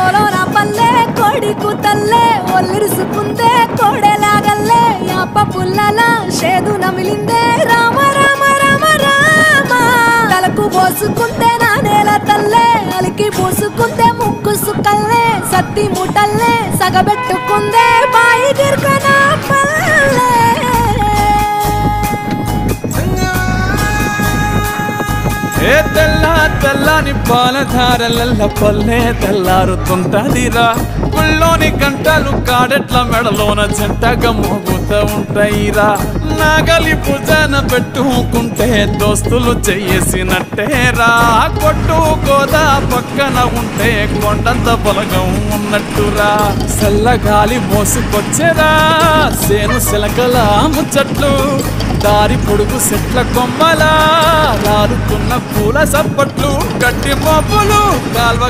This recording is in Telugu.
లోలోన పల్లె కోడి కూతల్లే ఒల్లిరుసుకుందే కోడెలాగల్లే యాప పుల్లల షేదు నమిలిందే రామ రామ రామ రామ తలకు పోసుకుందే నా నేల తల్లే అలికి పూసుకుందే ముక్కు సుక్కల్లే సత్తి ముటల్లే సగబెట్టుకుందే బాయి గిర్కన పల్లె తెల్ల తెల్లని పాలధారలల్ల పల్లె తెల్లారుతుంటదిరా గుళ్ళోని గంటలు కాడెట్ల మెడలోన జంటగా మోగుతూ ఉంటాయిరా నాగలి భుజాన పెట్టుకుంటే దోస్తులు చెయ్యేసినట్టేరా కొట్టు గోదా పక్కన ఉంటే కొండంత బలగం ఉన్నట్టురా చల్లగాలి మోసుకొచ్చేరా సేను సిలకల ముచ్చట్లు దారి పొడుగు చెట్ల కొమ్మలా రాలుతున్న పూల సప్పట్లు గట్టి మబ్బులు కాల్వ